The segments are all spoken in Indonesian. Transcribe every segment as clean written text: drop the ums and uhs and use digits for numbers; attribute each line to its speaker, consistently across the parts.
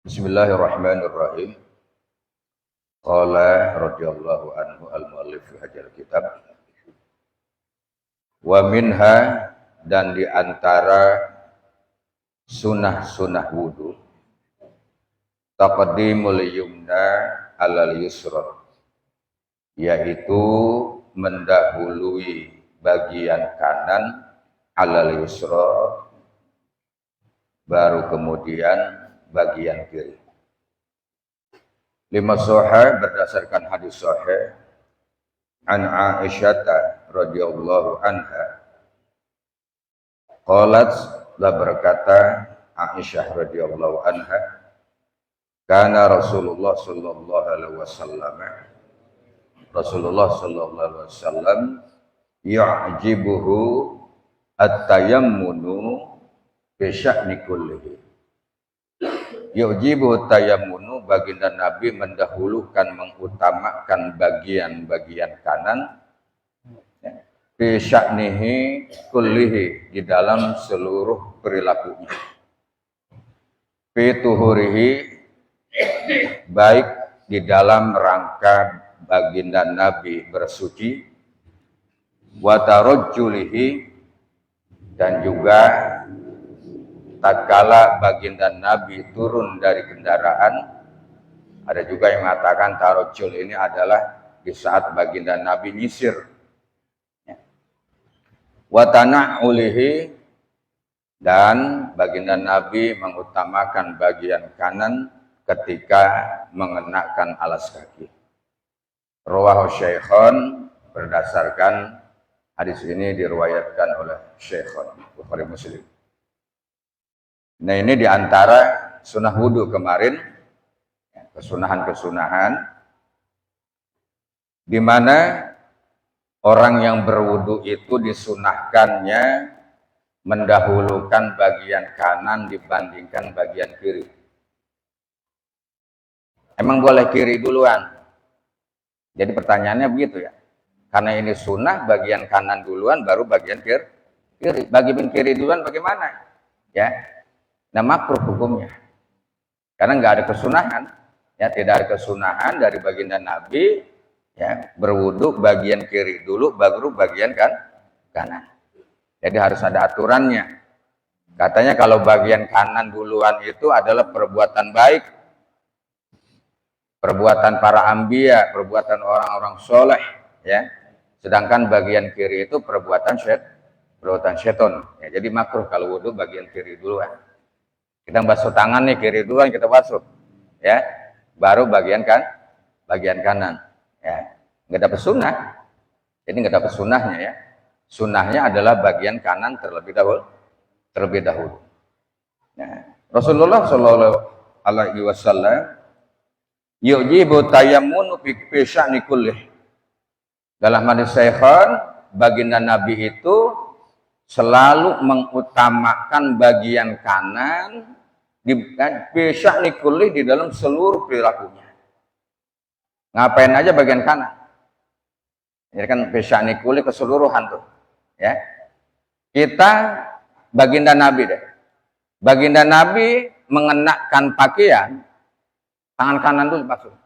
Speaker 1: Bismillahirrahmanirrahim. Qala radhiyallahu anhu al-muallif fi hadzal kitab. Wa minha, dan di antara sunah-sunah wudu, taqdimul yumna alal yusra, yaitu mendahului bagian kanan alal yusra, baru kemudian bagian kiri. Lima sahih, berdasarkan hadis sahih an Aisyah radhiyallahu anha, qalat, la berkata Aisyah radhiyallahu anha, kana Rasulullah sallallahu alaihi wasallam, Rasulullah sallallahu alaihi wasallam yu'jibuhu at-tayammunu bi sya'ni kullihi. Yu'jibu tayammunu, baginda Nabi mendahulukan, mengutamakan bagian-bagian kanan fi sya'nihi kullihi, di dalam seluruh perilakunya. Fi tuhurihi, baik di dalam rangka baginda Nabi bersuci, wa tarajjulihi, dan juga tatkala baginda Nabi turun dari kendaraan. Ada juga yang mengatakan tarajjul ini adalah di saat baginda Nabi nyisir. Wa tana'ulihi, dan baginda Nabi mengutamakan bagian kanan ketika mengenakan alas kaki. Rawahu Syaikhan, berdasarkan hadis ini diriwayatkan oleh Syaikhan Bukhari Muslim. Nah, ini diantara sunnah wudhu kemarin, kesunahan-kesunahan, di mana orang yang berwudhu itu disunahkannya mendahulukan bagian kanan dibandingkan bagian kiri. Emang boleh kiri duluan? Jadi pertanyaannya begitu ya. Karena ini sunnah, bagian kanan duluan baru bagian kiri. Bagian kiri duluan bagaimana? Ya. Nah, makruh hukumnya. Karena nggak ada kesunahan, ya, tidak ada kesunahan dari baginda Nabi, ya, berwudu bagian kiri dulu baru bagian kanan. Jadi harus ada aturannya. Katanya kalau bagian kanan duluan itu adalah perbuatan baik, perbuatan para anbiya, perbuatan orang-orang soleh, ya. Sedangkan bagian kiri itu perbuatan seton. Ya, jadi makruh kalau wudu bagian kiri duluan. Kita basuh tangan nih, kiri duluan kita basuh, ya, baru bagian kanan, ya, nggak dapat sunnah. Jadi nggak dapat sunnahnya, ya. Sunnahnya adalah bagian kanan terlebih dahulu. Nah, Rasulullah Shallallahu Alaihi Wasallam yujibu tayammunu fi sya'ni kullih. Dalam hadis Syaikhan, baginda Nabi itu selalu mengutamakan bagian kanan di sya'ni kullih, di dalam seluruh perilakunya. Ngapain aja bagian kanan? Ini kan sya'ni kullih, keseluruhan tuh, ya. Kita baginda Nabi deh. Baginda Nabi mengenakan pakaian, tangan kanan dulu masuk.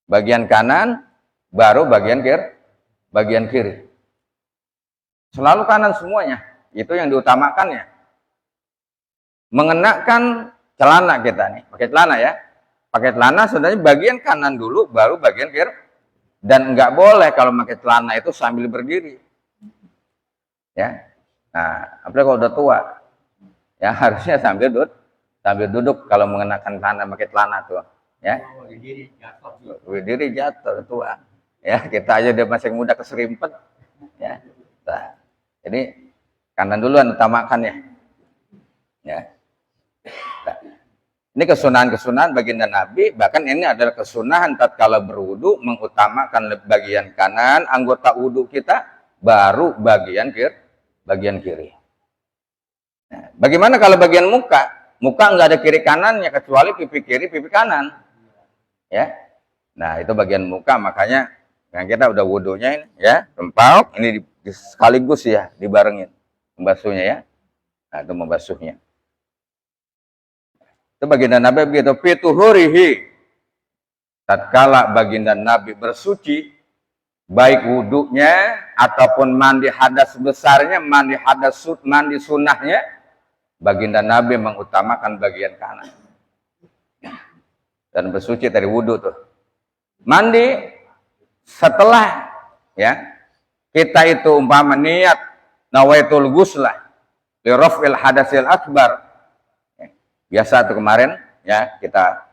Speaker 1: Bagian kanan baru bagian kiri. Selalu kanan semuanya. Itu yang diutamakannya. Mengenakan celana kita nih, pakai celana ya. Pakai celana sebenarnya bagian kanan dulu baru bagian kiri. Dan nggak boleh kalau pakai celana itu sambil berdiri. Ya. Nah, apalagi kalau udah tua. Ya, harusnya sambil duduk kalau mengenakan celana, pakai celana tuh, ya. Berdiri jatuh tua. Ya, kita aja dia masih muda keserimpet. Ya. Nah, jadi kanan duluan utamakan ya. Ya. Nah, ini kesunahan-kesunahan baginda Nabi, bahkan ini adalah kesunahan tatkala berwudu mengutamakan bagian kanan anggota wudu kita, baru bagian kiri. Nah, bagaimana kalau bagian muka? Muka nggak ada kiri kanannya kecuali pipi kiri, pipi kanan. Ya. Nah, itu bagian muka, makanya yang kita udah wudunya ini, ya, rempau ini sekaligus ya dibarengin membasuhnya, ya. Nah, itu membasuhnya. Itu baginda Nabi begitu. Fituhurihi. Tatkala baginda Nabi bersuci, baik wudhunya ataupun mandi hadas besarnya, mandi sunnahnya, baginda Nabi mengutamakan bagian kanan. Dan bersuci dari wudhu tuh. Mandi setelah ya kita itu umpama niat nawaitul ghuslah li raf'il hadasil akbar. Biasa tuh kemarin ya kita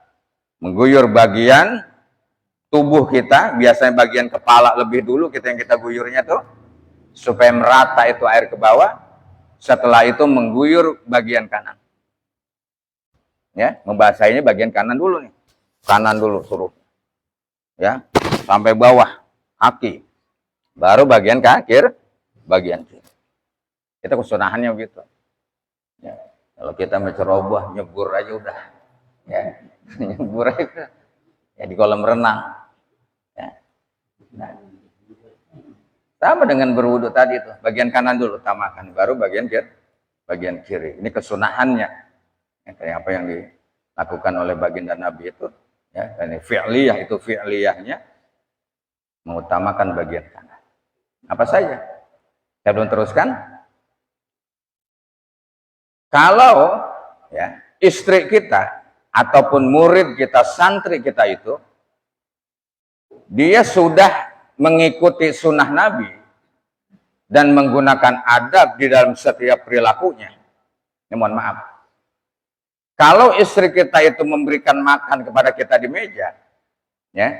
Speaker 1: mengguyur bagian tubuh kita, biasanya bagian kepala lebih dulu kita yang kita guyurnya tuh supaya merata itu air ke bawah. Setelah itu mengguyur bagian kanan. Ya, membasahinya bagian kanan dulu nih. Kanan dulu suruh. Ya, sampai bawah kaki. Baru bagian kaki, bagian kiri. Itu kesunahannya begitu. Ya, kalau kita menceroboh, nyebur aja udah. Ya, nyebur aja. Ya di kolam renang. Ya. Nah. Sama dengan berwudu tadi itu, bagian kanan dulu utamakan, baru bagian kiri. Ini kesunahannya. Ya, kayak apa yang dilakukan oleh baginda Nabi itu, ya, ini fi'liyah itu fi'liyahnya mengutamakan bagian kanan. Apa saja? Saya belum teruskan. Kalau ya istri kita ataupun murid kita, santri kita itu, dia sudah mengikuti sunnah Nabi dan menggunakan adab di dalam setiap perilakunya. Ya, mohon maaf. Kalau istri kita itu memberikan makan kepada kita di meja, ya,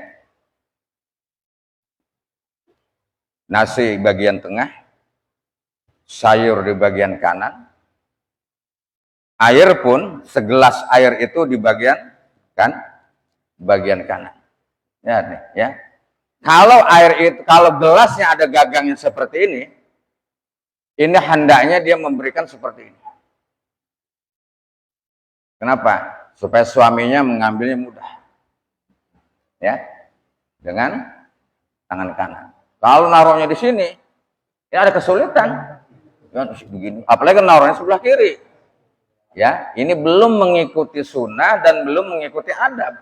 Speaker 1: nasi bagian tengah, sayur di bagian kanan, air pun segelas air itu di bagian kanan. Ya, nih, ya. Kalau air itu, kalau gelasnya ada gagangnya seperti ini hendaknya dia memberikan seperti ini. Kenapa? Supaya suaminya mengambilnya mudah. Ya. Dengan tangan kanan. Kalau naruhnya di sini, ya ada kesulitan. Ya, begini. Apalagi naruhnya sebelah kiri. Ya, ini belum mengikuti sunnah dan belum mengikuti adab.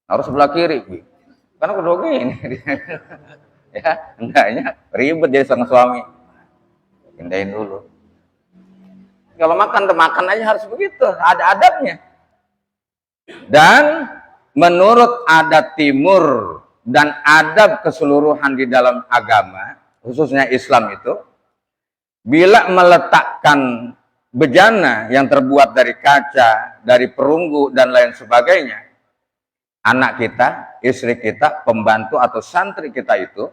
Speaker 1: Naruh sebelah kiri. Karena kedua gini. Ya, hendaknya ribet jadi sang suami. Pindahin dulu. Kalau makan aja harus begitu, ada adabnya. Dan menurut adat timur dan adab keseluruhan di dalam agama, khususnya Islam itu, bila meletakkan bejana yang terbuat dari kaca, dari perunggu dan lain sebagainya, anak kita, istri kita, pembantu atau santri kita itu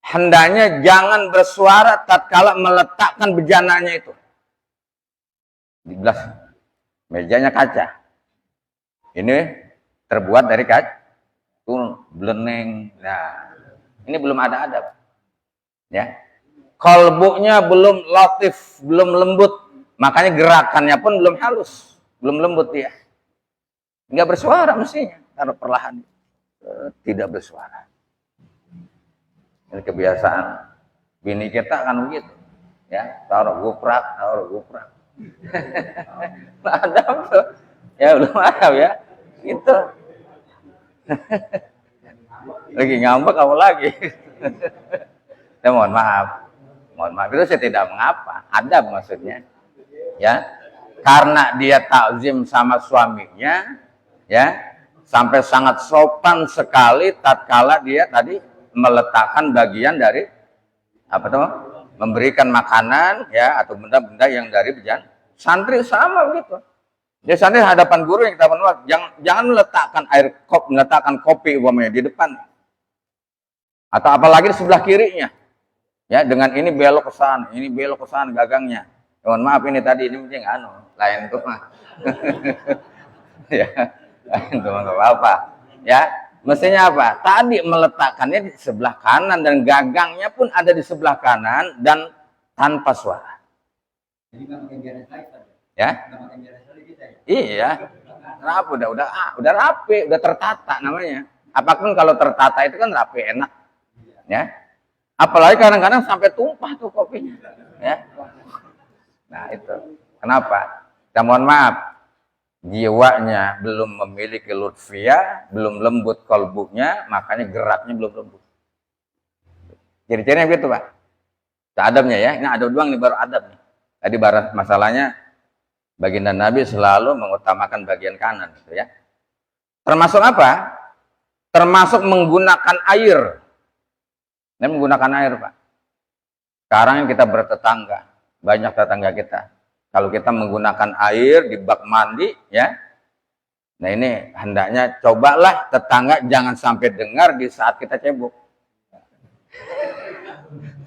Speaker 1: hendaknya jangan bersuara tatkala meletakkan bejananya itu. Di gelas mejanya kaca. Ini terbuat dari kaca. Tuh beleneng. Nah, ini belum ada adab. Ya. Kolbunya belum latif, belum lembut. Makanya gerakannya pun belum halus, belum lembut dia. Enggak bersuara mestinya. Karena perlahan tidak bersuara. Ini kebiasaan bini kita kan begitu, ya taruh guprak. Ada tuh, ya belum ada ya, gitu. Lagi ngambek apa lagi? Ya mohon maaf itu saya tidak mengapa, adab maksudnya, ya karena dia takzim sama suaminya, ya. Sampai sangat sopan sekali tatkala dia tadi meletakkan bagian dari apa tuh memberikan makanan ya atau benda-benda yang dari bejana. Santri sama begitu. Dia santri hadapan guru yang kita menolak, jangan meletakkan kopi umpamanya di depan. Atau apalagi di sebelah kirinya. Ya, dengan ini belok ke sana, gagangnya. Mohon maaf ini tadi ini mungkin lain tuh mah. Ya. Itu nggak apa-apa, ya. Mestinya apa? Tadi meletakkannya di sebelah kanan dan gagangnya pun ada di sebelah kanan dan tanpa suara. Jadi nggak pakai garis lagi, ya? Nggak pakai garis lagi kita ya? Iya. Kenapa? Udah rapi, udah tertata namanya. Apapun kalau tertata itu kan rapi, enak, ya. Apalagi kadang-kadang sampai tumpah tuh kopinya, ya. Nah itu. Kenapa? Kita mohon maaf. jiwanya belum memiliki lutfiyah, belum lembut kalbunya, makanya geraknya belum lembut. Ciri-cirinya begitu, Pak. Adabnya ya, ini adab doang nih, baru adab nih. Tadi masalahnya baginda Nabi selalu mengutamakan bagian kanan gitu ya. Termasuk apa? Termasuk menggunakan air. Ini menggunakan air, Pak. Sekarang yang kita bertetangga, banyak tetangga kita. Kalau kita menggunakan air di bak mandi, ya. Nah ini hendaknya cobalah tetangga jangan sampai dengar di saat kita cebok.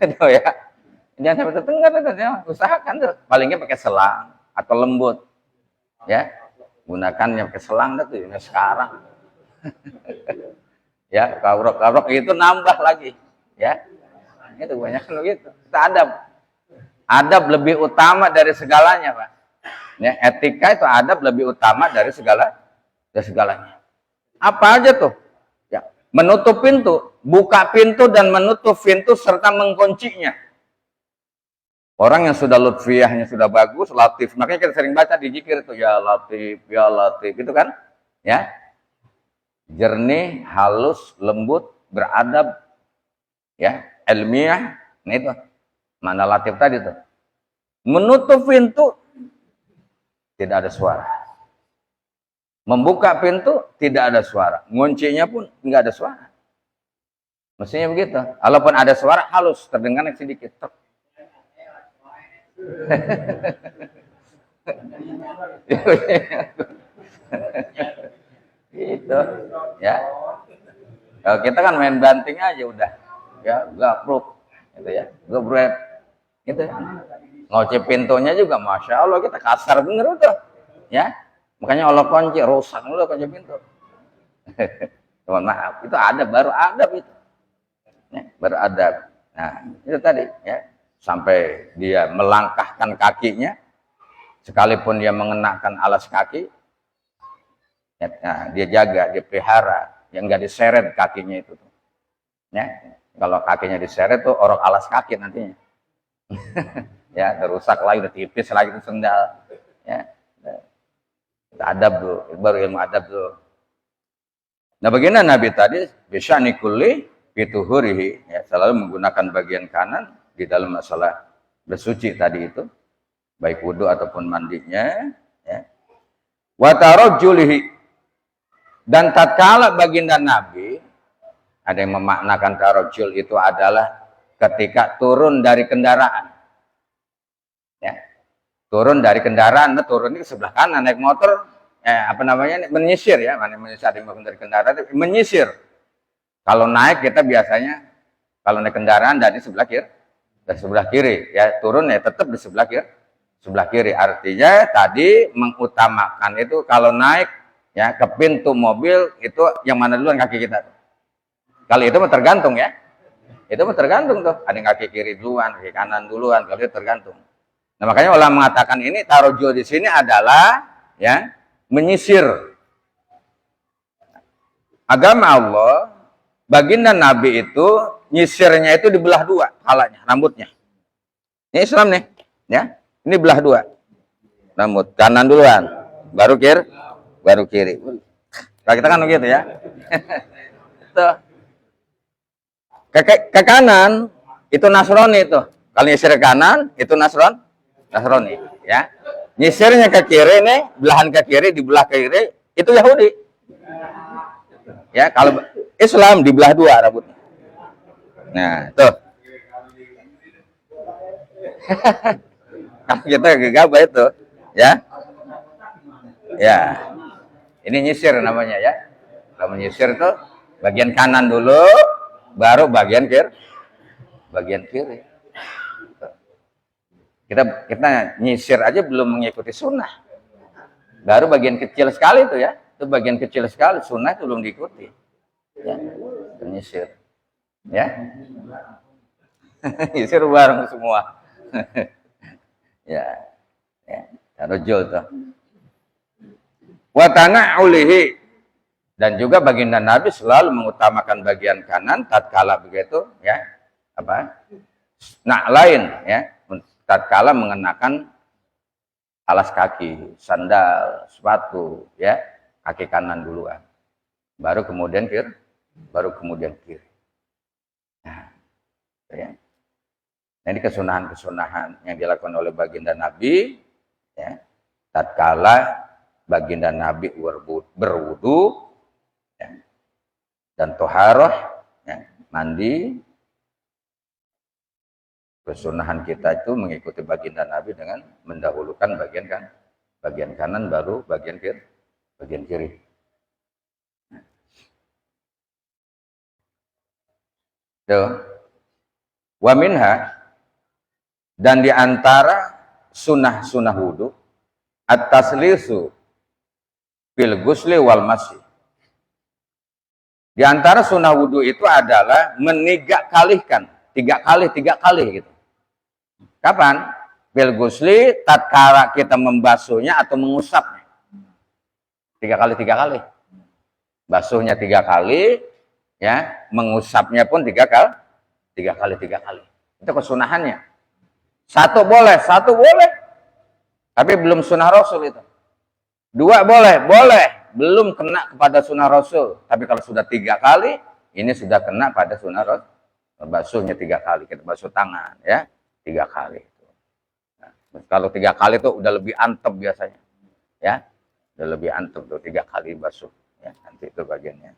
Speaker 1: Itu ya. Jangan sampai terdengar, ya. Usahakan tuh. Palingnya pakai selang atau lembut, ya. Gunakannya pakai selang tuh ini sekarang. Ya, kavrok itu nambah lagi, ya. Itu banyak begitu. Kita adab lebih utama dari segalanya, Pak. Ya, etika itu adab lebih utama dari segalanya. Apa aja tuh? Ya, menutup pintu, buka pintu dan menutup pintu serta mengkuncinya. Orang yang sudah lutfiyahnya sudah bagus, latif. Makanya kita sering baca di zikir itu ya latif, gitu kan? Ya. Jernih, halus, lembut, beradab, ya, ilmiah. Nah itu mana latif tadi tuh. Menutup pintu tidak ada suara. Membuka pintu tidak ada suara. Nguncinya pun nggak ada suara. Mestinya begitu. Walaupun ada suara halus, terdengar sedikit. Gitu ya. Kalau kita kan main banting aja udah ya, gapruk gitu ya, gebret gitu ya. Ngoci pintunya juga masya Allah kita kasar bener tuh ya, makanya Allah kunci rusak dulu kunci pintu. Mohon maaf, itu baru adab itu ya, baru adab. Nah itu tadi ya, sampai dia melangkahkan kakinya sekalipun dia mengenakan alas kaki. Nah, dia jaga, dia pelihara, yang nggak diseret kakinya itu tuh. Ya, kalau kakinya diseret tuh orok alas kaki nantinya. Ya, terusak lagi, udah tipis lagi itu sendal. Ya, itu adab tuh, baru ilmu adab tuh. Nah, baginda Nabi tadi bisa nikuli fituhurihi, ya, selalu menggunakan bagian kanan di dalam masalah bersuci tadi itu, baik wudhu ataupun mandinya. Ya. Wa tarajjulihi. Dan tatkala baginda Nabi, ada yang memaknakan tarajul itu adalah ketika turun dari kendaraan. Ya. Turun dari kendaraan, turun ini ke sebelah kanan, naik motor, menyisir ya, menyisir dari kendaraan, menyisir. Kalau naik kita biasanya, kalau naik kendaraan dari sebelah kiri, ya turun ya tetap di sebelah kiri. Artinya tadi mengutamakan itu kalau naik, ya ke pintu mobil itu yang mana duluan kaki kita. Kalau itu mah tergantung ya. Itu mah tergantung tuh. Ada yang kaki kiri duluan, kaki kanan duluan. Kalau itu tergantung. Nah makanya ulama mengatakan ini tarojul di sini adalah ya menyisir. Agama Allah, baginda Nabi itu nyisirnya itu dibelah dua kepalanya, rambutnya. Ini Islam nih, ya. Ini belah dua. Rambut kanan duluan, baru kiri. Nah, kita kan begitu ya. Ke kanan itu Nasrani itu. Kalau nyisir ke kanan itu Nasrani, ya. Nyisirnya ke kiri nih, belahan ke kiri dibelah ke kiri itu Yahudi. Ya, kalau Islam dibelah dua rambutnya. Nah, tuh. Kita gegabah itu, ya. Ya. Ini nyisir namanya ya. Kalau menyisir itu bagian kanan dulu, baru bagian kiri. Kita nyisir aja belum mengikuti sunnah. Baru bagian kecil sekali itu ya. Itu bagian kecil sekali, sunnah itu belum diikuti. Ya, menyisir. Ya. Nyisir bareng semua. Ya. Tarojul tuh. Wa tana'ulihi, dan juga baginda Nabi selalu mengutamakan bagian kanan tatkala begitu ya lain ya tatkala mengenakan alas kaki, sandal, sepatu, ya, kaki kanan duluan. Baru kemudian kiri. Nah, ya. Nah, ini kesunahan-kesunahan yang dilakukan oleh baginda Nabi, ya. Tatkala baginda Nabi berwudu, ya, dan toharoh, ya, mandi. Kesunahan kita itu mengikuti baginda Nabi dengan mendahulukan bagian kanan baru bagian kiri. Tuh. Wa minha, dan di antara sunnah wudu at-taslisu fil ghusli wal masih. Di antara sunnah wudu itu adalah menigak-kalihkan, tiga kali gitu. Kapan? Bil ghusli, tatkala kita membasuhnya atau mengusapnya. Tiga kali. Basuhnya 3 kali, ya, mengusapnya pun 3 kali. Itu kesunahannya. Satu boleh. Tapi belum sunnah Rasul itu. 2 boleh. Belum kena kepada sunnah Rasul. Tapi kalau sudah 3 kali, ini sudah kena pada sunnah Rasul. Basuhnya 3 kali. Kita basuh tangan, ya. 3 kali. Nah, kalau 3 kali itu udah lebih antep biasanya. Ya. Udah lebih antep tuh 3 kali basuh. Ya, nanti itu bagiannya.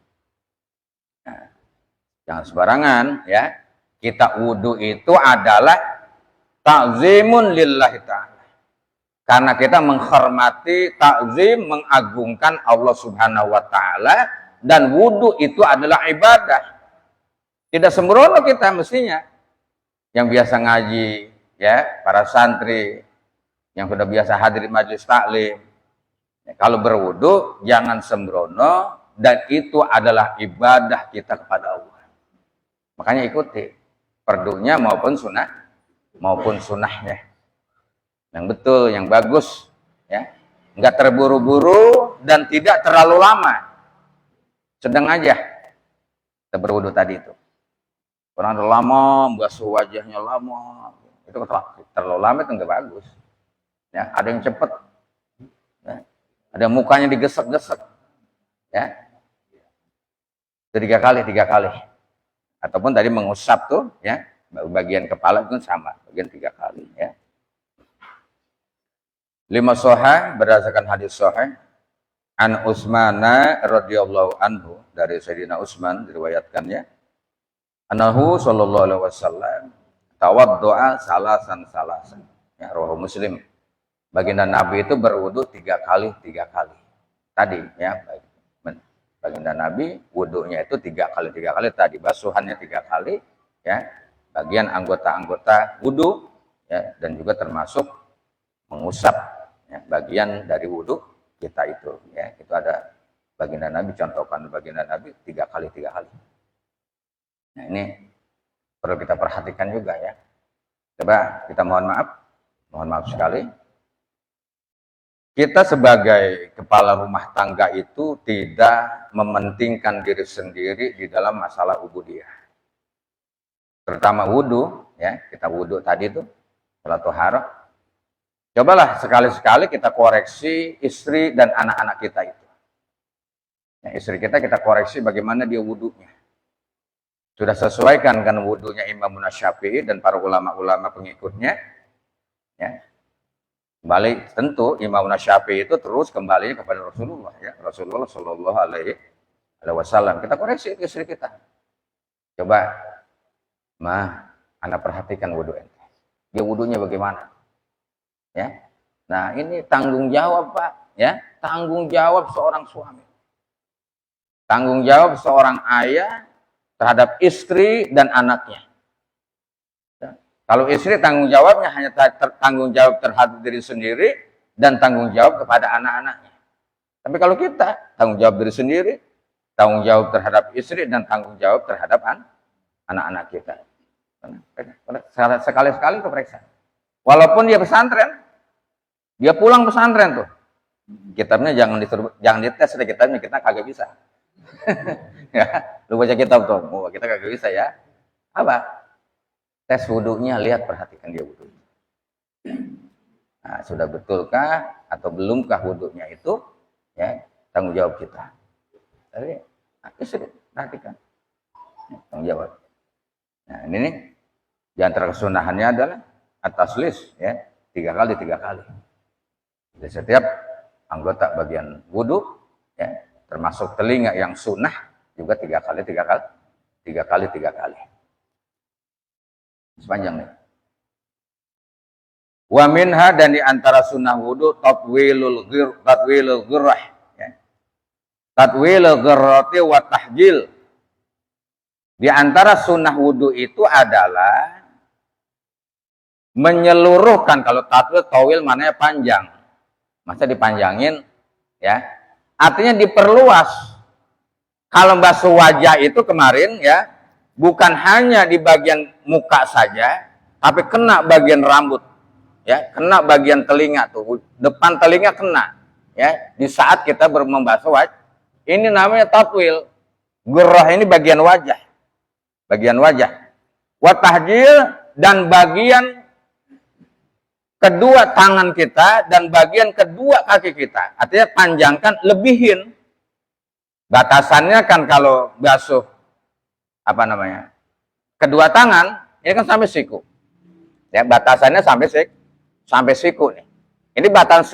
Speaker 1: Nah, jangan sembarangan, ya. Kita wudu itu adalah ta'zimun lillahi ta'ala. Karena kita menghormati, takzim, mengagungkan Allah Subhanahu wa taala, dan wudu itu adalah ibadah. Tidak sembrono kita mestinya. Yang biasa ngaji, ya, para santri yang sudah biasa hadir di majelis taklim. Ya, kalau berwudu jangan sembrono, dan itu adalah ibadah kita kepada Allah. Makanya ikuti fardunya maupun sunnahnya. Yang betul, yang bagus, ya. Enggak terburu-buru dan tidak terlalu lama. Sedang aja kita berwudu tadi itu. Orang terlalu lama, basuh wajahnya lama, itu terlalu lama itu enggak bagus. Ya, ada yang cepat, ya. Ada mukanya digesek-gesek, ya. 3 kali. Ataupun tadi mengusap tuh, ya, bagian kepala itu sama, bagian 3 kali, ya. 5 sahih, berdasarkan hadis sahih an Utsmana radhiyallahu anhu, dari Sayyidina Utsman diriwayatkannya, annahu sallallahu alaihi wasallam tawaddoa salasan. Ya, rawahu Muslim. Baginda Nabi itu berwudu 3 kali. Tadi, ya, baginda Nabi wudunya itu 3 kali tadi, basuhannya 3 kali, ya. Bagian anggota-anggota wudu, ya, dan juga termasuk mengusap, ya, bagian dari wudu kita itu, ya. Itu ada baginda Nabi, contohkan baginda Nabi 3 kali. Nah, ini perlu kita perhatikan juga, ya. Coba kita mohon maaf sekali. Kita sebagai kepala rumah tangga itu tidak mementingkan diri sendiri di dalam masalah ubudiyah. Terutama wudu, ya, kita wudu tadi itu, salat toharoh. Cobalah sekali-sekali kita koreksi istri dan anak-anak kita itu. Ya, istri kita koreksi bagaimana dia wudunya. Sudah sesuaikan kan wudunya Imam Syafi'i dan para ulama-ulama pengikutnya, ya. Kembali, tentu Imam Syafi'i itu terus kembali kepada Rasulullah, ya. Rasulullah Shallallahu Alaihi Wasallam. Kita koreksi istri kita. Coba, anak perhatikan wudu ente. Dia wudunya bagaimana? Ya. Nah, ini tanggung jawab, Pak, ya. Tanggung jawab seorang suami. Tanggung jawab seorang ayah terhadap istri dan anaknya. Kalau istri tanggung jawabnya hanya tanggung jawab terhadap diri sendiri dan tanggung jawab kepada anak-anaknya. Tapi kalau kita tanggung jawab diri sendiri, tanggung jawab terhadap istri, dan tanggung jawab terhadap anak-anak kita. Sekali-sekali keperiksa. Walaupun dia pesantren, dia pulang pesantren tuh, kitabnya jangan dites deh, kitabnya kita kagak bisa. Ya, lu baca kitab tuh, kita kagak bisa, ya. Apa? Tes wudunya, lihat, perhatikan dia wudu. Nah, sudah betulkah atau belumkah wudhunya itu, ya tanggung jawab kita. Tapi perhatikan, tanggung jawab. Nah ini nih, di antara kesunahannya adalah at-taslis, ya 3 kali. Jadi setiap anggota bagian wudhu, ya termasuk telinga yang sunnah juga 3 kali. Sepanjang nih. Wa minha, dan di antara sunnah wudu tatwilul ghirrah, ya. Tatwilul ghirrati wa tahjil. Di antara sunnah wudu itu adalah menyeluruhkan. Kalau tawil maknanya panjang. Masa dipanjangin, ya. Artinya diperluas. Kalau basuh wajah itu kemarin, ya, bukan hanya di bagian muka saja, tapi kena bagian rambut. Ya, kena bagian telinga tuh, depan telinga kena, ya, di saat kita membasuh wajah. Ini namanya tatwil. Ghirrah ini bagian wajah. Wa tahjil, dan bagian kedua tangan kita dan bagian kedua kaki kita. Artinya panjangkan, lebihin. Batasannya kan kalau basuh kedua tangan, ini kan sampai siku. Ya, batasannya sampai siku nih. Ini batas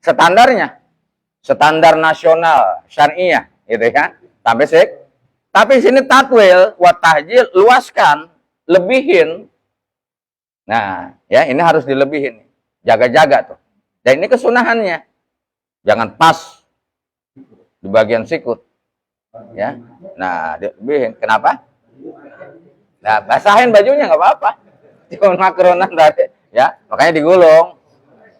Speaker 1: standarnya. Standar nasional syariah gitu ya. Sampai siku. Tapi sini tatwil wa tahjil, luaskan, lebihin. Nah, ya ini harus dilebihin. Jaga-jaga tuh. Dan ini kesunahannya. Jangan pas di bagian sikut. Ya. Nah, dilebihin. Kenapa? Nah, basahin bajunya nggak apa-apa. Cuma makronan tadi. Ya, makanya digulung.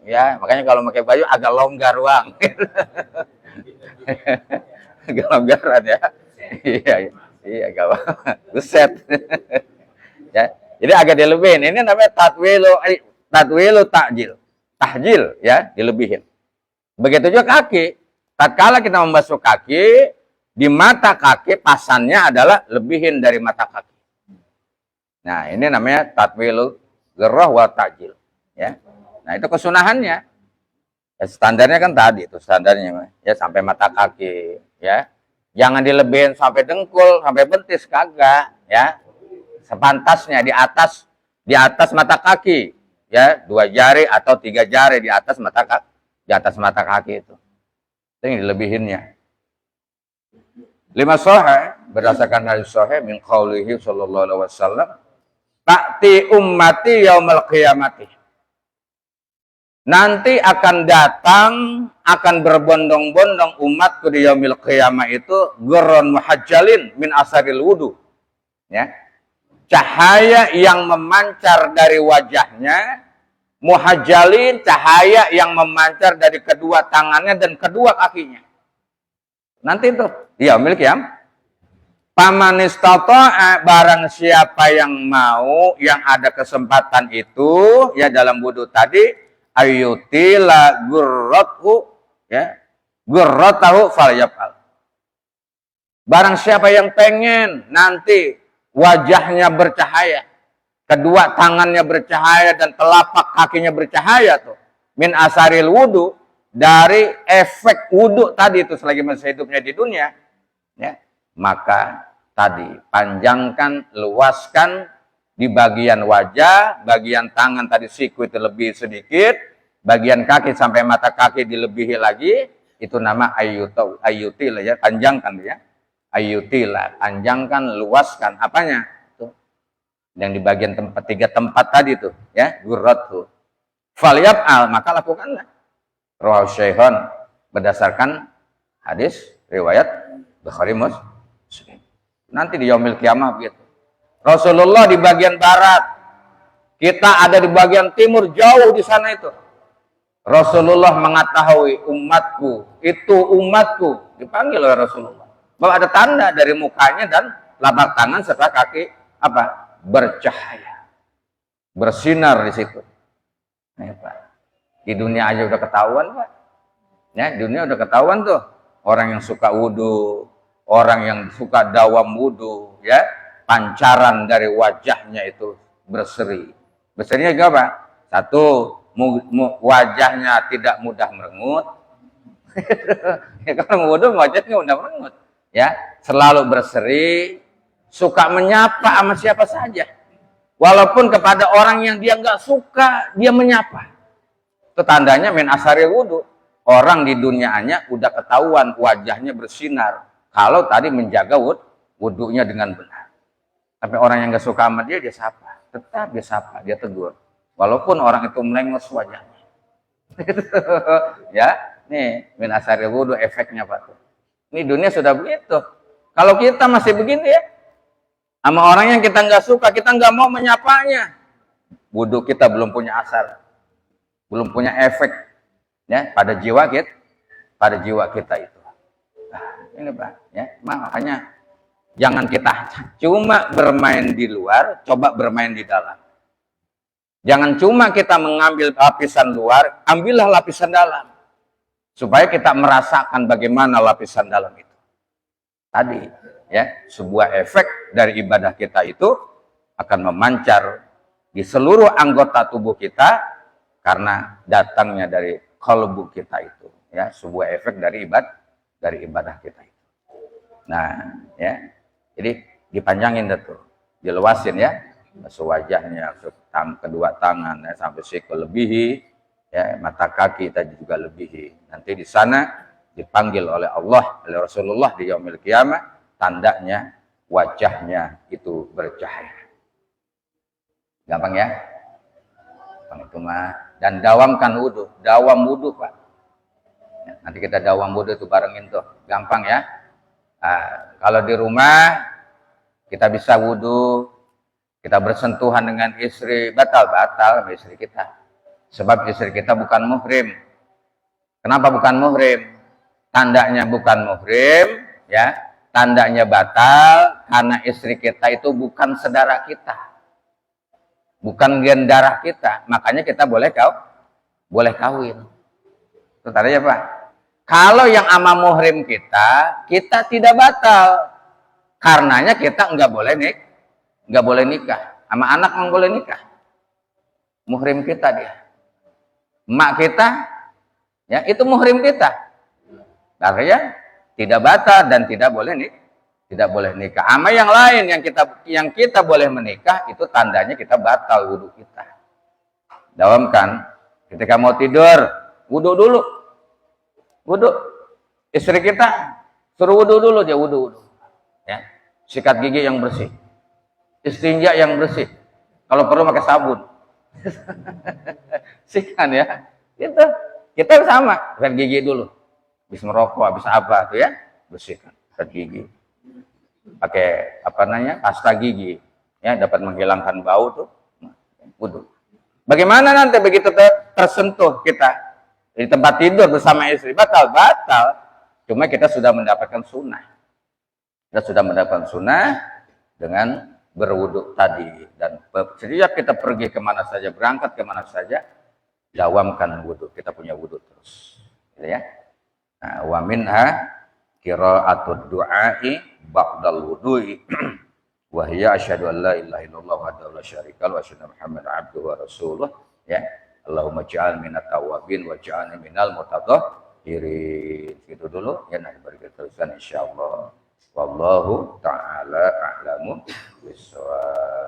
Speaker 1: Ya, makanya kalau pakai baju agak longgar ruang. Agak longgaran ya. Iya, agak buset. Ya, jadi agak dilebihin. Ini namanya tatwilu tahjil, ya, dilebihin. Begitu juga kaki. Tatkala kita membasuh kaki, di mata kaki pasannya adalah lebihin dari mata kaki. Nah, ini namanya tatwilu ghirrah wa ta'jil, ya. Nah, itu kesunahannya. Ya, standarnya kan tadi itu standarnya, ya, sampai mata kaki, ya. Jangan dilebihin sampai dengkul, sampai betis, kagak, ya. Sepantasnya di atas mata kaki, ya, 2 jari atau 3 jari di atas mata kaki itu. Itu yang dilebihinnya. 5 sahih, berdasarkan hadis sahih min qaulihi sallallahu alaihi wasallam, ta'ti ummati yaumal qiyamati. Nanti akan datang, akan berbondong-bondong umatku di yaumil qiyamah itu ghurran muhajjalin min asaril wudu. Ya. Cahaya yang memancar dari wajahnya, muhajjalin, cahaya yang memancar dari kedua tangannya dan kedua kakinya. Nanti itu di yaumil qiyamah. Paman istata'a, barang siapa yang mau, yang ada kesempatan itu, ya dalam wudu tadi, ayyutila ghurratahu, ya, ghurratahu falyaf'al. Barang siapa yang pengen nanti wajahnya bercahaya, kedua tangannya bercahaya dan telapak kakinya bercahaya tuh, min asaril wudu, dari efek wudu tadi itu selagi masa hidupnya di dunia, ya, maka tadi panjangkan, luaskan di bagian wajah, bagian tangan tadi siku itu lebih sedikit, bagian kaki sampai mata kaki dilebihi lagi, itu nama ayyutila, ya, panjangkan, ya, ayyutila, panjangkan, luaskan, apanya tuh yang di bagian tempat 3 tempat tadi tuh, ya, ghurratu falyaf'al, maka lakukanlah. Rawahu Syaikhon, berdasarkan hadis riwayat Bukhari Muslim. Nanti di yaumil qiyamah begitu. Rasulullah di bagian barat, kita ada di bagian timur, jauh di sana itu. Rasulullah mengetahui umatku, itu umatku, dipanggil oleh Rasulullah. Bahwa ada tanda dari mukanya dan telapak tangan serta kaki bercahaya, bersinar di situ. Nah, Pak. Di dunia aja udah ketahuan, Pak. Ya, di dunia udah ketahuan tuh. Orang yang suka wudu, orang yang suka dawam wudu, ya, pancaran dari wajahnya itu berseri. Berserinya juga apa? 1, wajahnya tidak mudah merengut. Ya, kalau wudhu wajahnya mudah merengut. Ya, selalu berseri, suka menyapa sama siapa saja. Walaupun kepada orang yang dia nggak suka, dia menyapa. Itu tandanya min asari wudhu. Orang di dunianya udah ketahuan wajahnya bersinar. Kalau tadi menjaga wudhunya dengan benar. Tapi orang yang nggak suka sama dia sapa. Tetap dia sapa, dia tegur. Walaupun orang itu melengos wajahnya. Ya, nih min asari wudhu efeknya Pak. Ini dunia sudah begitu. Kalau kita masih begini ya, sama orang yang kita nggak suka, kita nggak mau menyapanya. Wudhu kita belum punya asar, belum punya efek ya pada jiwa kita itu. Nah, ini Pak, ya makanya jangan kita cuma bermain di luar, coba bermain di dalam. Jangan cuma kita mengambil lapisan luar, ambillah lapisan dalam, supaya kita merasakan bagaimana lapisan dalam itu. Tadi ya, sebuah efek dari ibadah kita itu akan memancar di seluruh anggota tubuh kita karena datangnya dari qalbu kita itu, ya, sebuah efek dari ibadah kita itu. Nah, ya, jadi dipanjangin tuh, diluasin ya, sewajahnya, kedua tangan ya, sampai sikul lebihi, ya, mata kaki tadi juga lebihi. Nanti di sana dipanggil oleh Allah, oleh Rasulullah di yaumil qiyamah, tandanya wajahnya itu bercahaya. Gampang ya? Gampang itu mah. Dan dawamkan wudhu, dawam wudhu Pak. Ya, nanti kita dawam wudhu itu barengin tuh, gampang ya. Nah, kalau di rumah kita bisa wudhu, kita bersentuhan dengan istri, batal sama istri kita. Sebab istri kita bukan muhrim. Kenapa bukan muhrim? Tandanya bukan muhrim, ya. Tandanya batal karena istri kita itu bukan saudara kita. Bukan gen darah kita, makanya kita boleh kawin. Itu tandanya Pak. Kalau yang ama muhrim kita tidak batal. Karenanya kita nggak boleh nikah. Sama anak nggak boleh nikah. Muhrim kita dia. Emak kita, ya itu muhrim kita. Artinya tidak batal dan tidak boleh nikah. Ama yang lain yang kita boleh menikah itu tandanya kita batal wudhu kita. Dawamkan. Ketika mau tidur, wudhu dulu. Wudhu. Istri kita suruh wudhu dulu, dia wudhu. Ya. Sikat gigi yang bersih. Istinja yang bersih. Kalau perlu pakai sabun. Sikan ya. Itu kita sama, sikat gigi dulu. Habis merokok, habis apa tuh ya? Bersihkan sikat gigi. Pakai pasta gigi ya, dapat menghilangkan bau tuh. Wudhu. Bagaimana nanti begitu tersentuh kita di tempat tidur bersama istri, batal. Cuma kita sudah mendapatkan sunnah. Kita sudah mendapatkan sunnah dengan berwudhu tadi. Dan setiap kita pergi kemana saja, berangkat kemana saja, dawamkan wudhu. Kita punya wudhu terus, gitu ya. Nah, wa minha qira'atud du'a'i ba'dal wudu'i wa hiya asyhadu an la ilaha illallah wahdahu la syarika lahu wa asyhadu Muhammadan abduhu wa rasuluh, ya. Allahumma ja'al minat tawabin wa ja'alni minal mutatahhirin. Gitu dulu ya, nanti baru kita teruskan insyaallah. Wallahu ta'ala a'lamu bissawab.